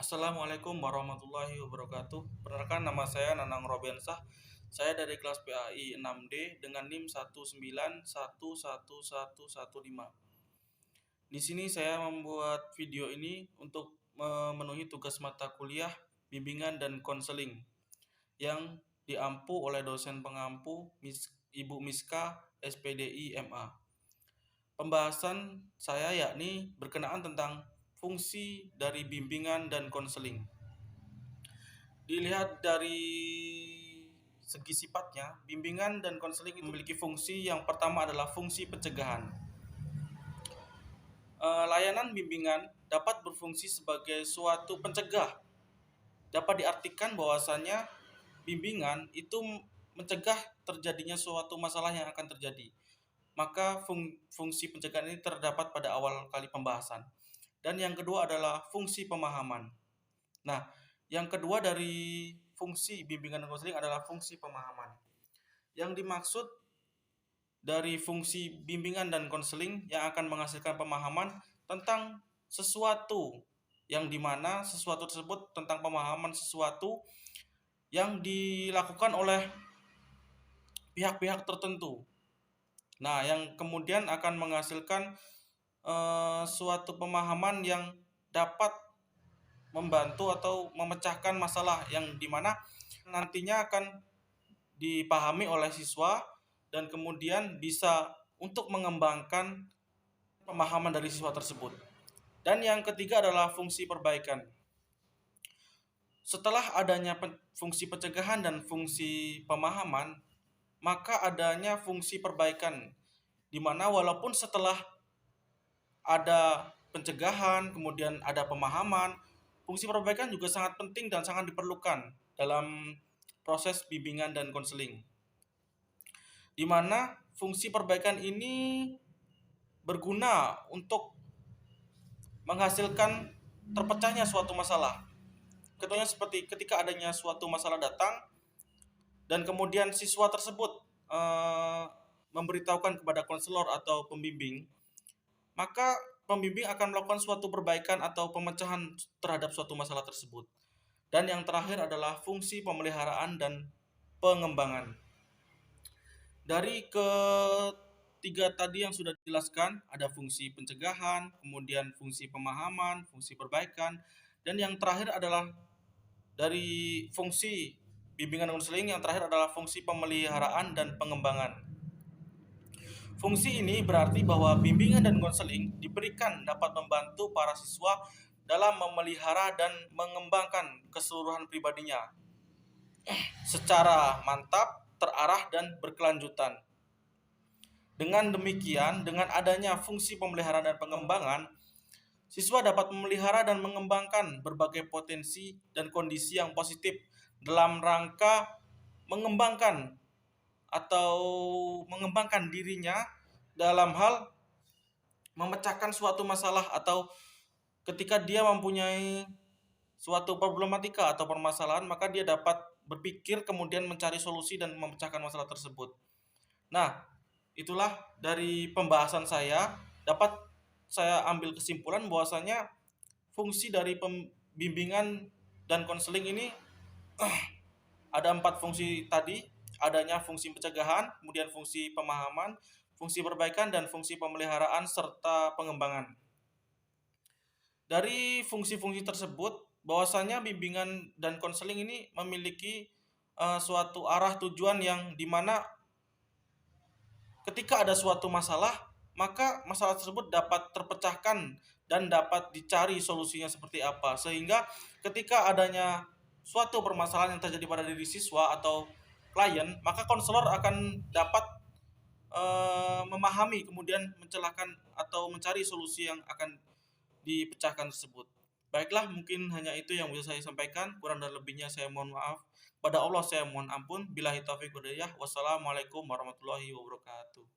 Assalamualaikum warahmatullahi wabarakatuh. Perkenalkan, nama saya Nanang Robiansah. Saya dari kelas PAI 6D dengan NIM 1911115. Di sini saya membuat video ini untuk memenuhi tugas mata kuliah bimbingan dan konseling yang diampu oleh dosen pengampu Ibu Miska SPDI MA. Pembahasan saya yakni berkenaan tentang fungsi dari bimbingan dan konseling. Dilihat dari segi sifatnya, bimbingan dan konseling itu memiliki fungsi. Yang pertama adalah fungsi pencegahan. Layanan bimbingan dapat berfungsi sebagai suatu pencegah. Dapat diartikan bahwasannya bimbingan itu mencegah terjadinya suatu masalah yang akan terjadi. Maka fungsi pencegahan ini terdapat pada awal kali pembahasan. Dan yang kedua adalah fungsi pemahaman. Nah, yang kedua dari fungsi bimbingan dan konseling adalah fungsi pemahaman. Yang dimaksud dari fungsi bimbingan dan konseling yang akan menghasilkan pemahaman tentang sesuatu, yang dimana sesuatu tersebut tentang pemahaman sesuatu yang dilakukan oleh pihak-pihak tertentu. Nah, yang kemudian akan menghasilkan suatu pemahaman yang dapat membantu atau memecahkan masalah yang dimana nantinya akan dipahami oleh siswa dan kemudian bisa untuk mengembangkan pemahaman dari siswa tersebut. Dan yang ketiga adalah fungsi perbaikan. Setelah adanya fungsi pencegahan dan fungsi pemahaman, maka adanya fungsi perbaikan, di mana walaupun setelah ada pencegahan, kemudian ada pemahaman, fungsi perbaikan juga sangat penting dan sangat diperlukan dalam proses bimbingan dan konseling. Di mana fungsi perbaikan ini berguna untuk menghasilkan terpecahnya suatu masalah. Contohnya seperti ketika adanya suatu masalah datang dan kemudian siswa tersebut memberitahukan kepada konselor atau pembimbing, maka pembimbing akan melakukan suatu perbaikan atau pemecahan terhadap suatu masalah tersebut. Dan yang terakhir adalah fungsi pemeliharaan dan pengembangan. Dari ketiga tadi yang sudah dijelaskan, ada fungsi pencegahan, kemudian fungsi pemahaman, fungsi perbaikan, dan yang terakhir adalah dari fungsi bimbingan dan konseling, yang terakhir adalah fungsi pemeliharaan dan pengembangan. Fungsi ini berarti bahwa bimbingan dan konseling diberikan dapat membantu para siswa dalam memelihara dan mengembangkan keseluruhan pribadinya secara mantap, terarah, dan berkelanjutan. Dengan demikian, dengan adanya fungsi pemeliharaan dan pengembangan, siswa dapat memelihara dan mengembangkan berbagai potensi dan kondisi yang positif dalam rangka mengembangkan dirinya dalam hal memecahkan suatu masalah, atau ketika dia mempunyai suatu problematika atau permasalahan, maka dia dapat berpikir kemudian mencari solusi dan memecahkan masalah tersebut. Nah, itulah dari pembahasan saya, dapat saya ambil kesimpulan bahwasanya fungsi dari pembimbingan dan konseling ini ada 4 fungsi tadi. Adanya fungsi pencegahan, kemudian fungsi pemahaman, fungsi perbaikan, dan fungsi pemeliharaan serta pengembangan. Dari fungsi-fungsi tersebut, bahwasanya bimbingan dan konseling ini memiliki suatu arah tujuan yang dimana ketika ada suatu masalah, maka masalah tersebut dapat terpecahkan dan dapat dicari solusinya seperti apa. Sehingga ketika adanya suatu permasalahan yang terjadi pada diri siswa atau klien, maka konselor akan dapat memahami, kemudian mencelahkan atau mencari solusi yang akan dipecahkan tersebut. Baiklah, mungkin hanya itu yang bisa saya sampaikan. Kurang dan lebihnya saya mohon maaf. Pada Allah saya mohon ampun. Billahi taufiq wal hidayah. Wassalamualaikum warahmatullahi wabarakatuh.